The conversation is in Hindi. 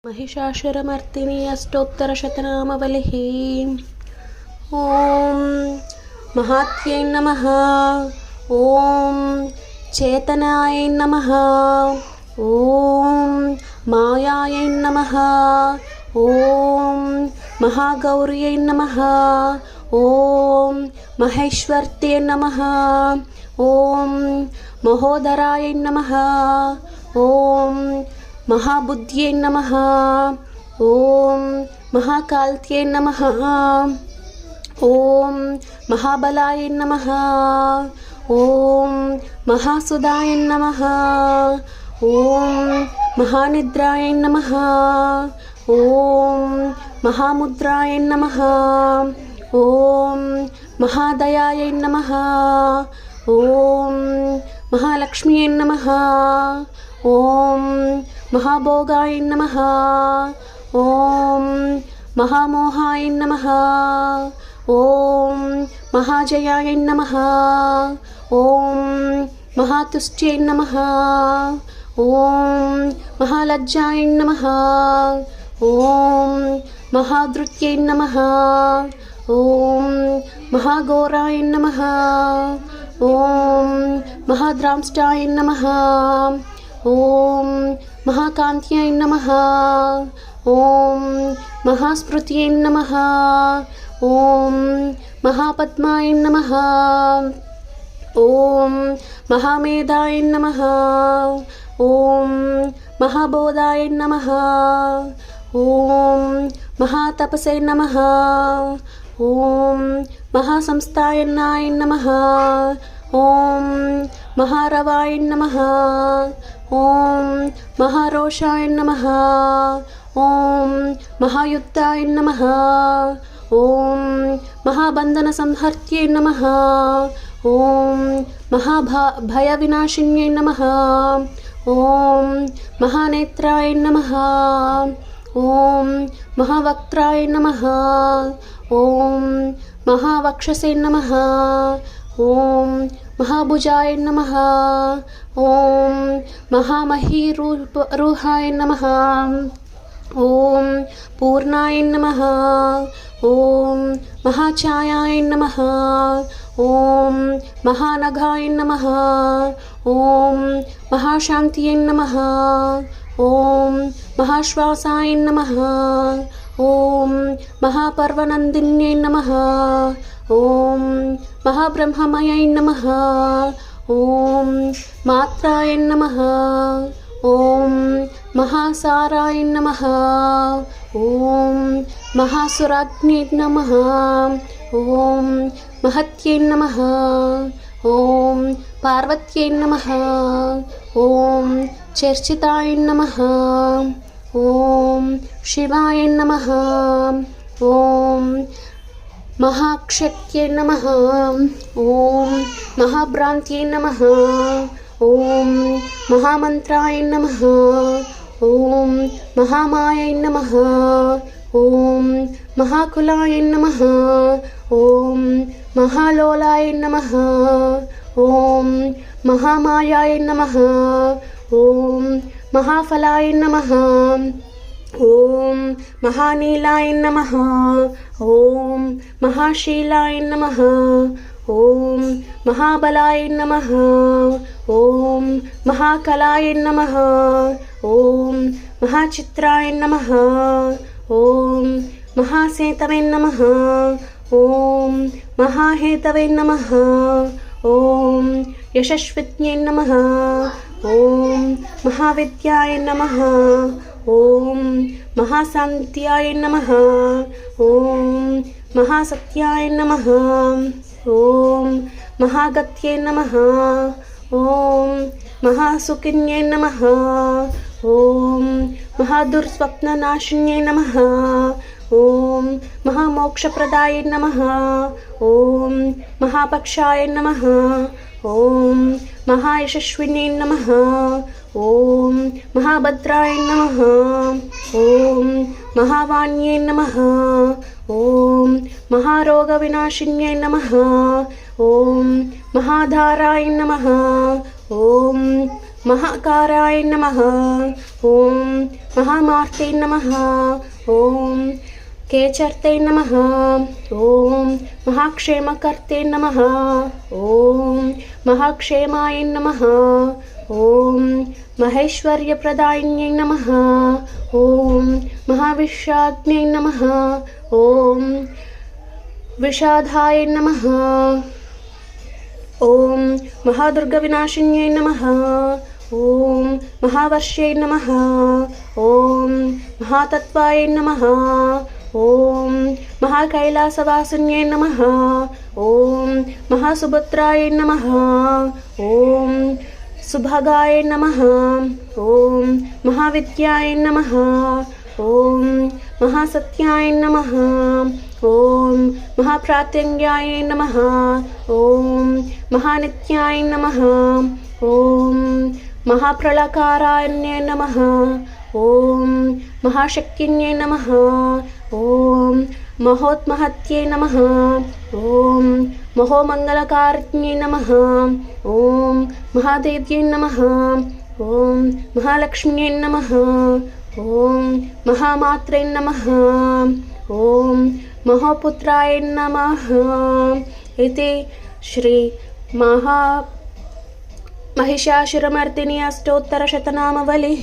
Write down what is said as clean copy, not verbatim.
महिषासुरमर्दिनी अष्टोत्तरशतनामवलिः। ॐ महात्यै नमः। ॐ चेतनायै नमः। ॐ मायायै नमः। ॐ महागौर्यै नमः। ॐ महेश्वर्त्यै नमः। ॐ महोदरायै नमः। ॐ महाबुद्ध्यै नमः। ॐ महाकाल्त्यै नमः। ॐ महाबलाय नमः। ॐ महासुदाय नमः। ॐ महानिद्राय नमः। ॐ महामुद्राय नमः। ॐ महादयाय नमः। ॐ महालक्ष्म्यै नमः। ॐ महाभोगाय नमः। ॐ महामोहाय नमः। ॐ महाजयाय नमः। ॐ महातुष्ट्यै नमः। ॐ महालज्जाय नमः। ॐ महाधृत्यै नमः। ॐ महाघोराय नमः। ॐ महाद्रांष्टाय नमः। ॐ महाकान्त्यै नमः। ॐ महास्मृत्यै नमः। ॐ महापद्माय नमः। ॐ महामेधाय नमः। ॐ महाबोधाय नमः। ॐ महातपसे नमः। ॐ महासंस्थायनाय नमः। ॐ महारवाय नमः। ॐ महारोषाय नमः। ॐ महायुद्धाय नमः। ॐ महाबन्धनसंहर्त्यै नमः। ॐ महाभयविनाशिन्यै नमः। ॐ महानेत्राय नमः। ॐ महावक्त्राय नमः। ॐ महावक्षसे नमः। ॐ महाभुजाय नमः। ॐ महामहीरूहाय नमः। ॐ पूर्णाय नमः। ॐ महाछायाय नमः। ॐ महानघाय नमः। ॐ महाशान्त्यै नमः। ॐ महाश्वासाय नमः। ॐ महापर्वनन्दिन्यै नमः। ॐ महाब्रह्ममयै नमः। ॐ मात्राय नमः। ॐ महासाराय नमः। ॐ महासुराग्न्यै नमः। ॐ महत्यै नमः। ॐ पार्वत्यै नमः। ॐ चर्चिताय नमः। ॐ शिवाय नमः। ॐ महाक्षत्यै नमः। ॐ महाभ्रान्त्यै नमः। ॐ महामन्त्राय नमः। ॐ महामायै नमः। ॐ महाकुलाय नमः। ॐ महालोलाय नमः। ॐ महामायाय नमः। ॐ महाफलाय नमः। ॐ महानीलाय नमः। ॐ महाशीलाय नमः। ॐ महाबलाय नमः। ॐ महाकलाय नमः। ॐ महाचित्राय नमः। ॐ महासेतवे नमः। ॐ महाहेतवे नमः। ॐ यशस्विन्यै नमः। ॐ महाविद्याय नमः। ॐ महाशान्त्याय नमः। ॐ महासत्याय नमः। ॐ महागत्यै नमः। ॐ महासुखिन्यै नमः। ॐ महादुर्स्वप्ननाशिन्यै नमः। ॐ महामोक्षप्रदाय नमः। ॐ महापक्षाय नमः। ॐ महायशस्विन्यै नमः। ॐ महाभद्राय नमः। ॐ महावाण्यै नमः। ॐ महारोगविनाशिन्यै नमः। ॐ महाधाराय नमः। ॐ महाकाराय नमः। ॐ महामार्ते नमः। ॐ केचर्ते नमः। ॐ महाक्षेमकर्ते नमः। ॐ महाक्षेमाय नमः। ॐ महेश्वर्यप्रदायिन्यै नमः। ॐ महाविश्वाग्न्यै नमः। ॐ विषाधाय नमः। ॐ महादुर्गविनाशिन्यै नमः। ॐ महावर्ष्यै नमः। ॐ महातत्त्वाय नमः। ॐ महाकैलासवासिन्यै नमः। ॐ महासुभद्राय नमः। ॐ सुभगाय नमः। ॐ महाविद्याय नमः। ॐ महासत्याय नमः। ॐ महाप्रात्यङ्गाय नमः। ॐ महानित्याय नमः। ॐ महाप्रलकाराय नमः। ॐ महाशक्तिन्यै नमः। ॐ महोत्महत्यै नमः। ॐ महोमङ्गलकारिण्यै नमः। ॐ महादेव्यै नमः। ॐ महालक्ष्म्यै नमः। ॐ महामात्रे नमः। ॐ महोपुत्राय नमः। इति श्री महिषासुरमर्दिनी अष्टोत्तरशतनामवलिः।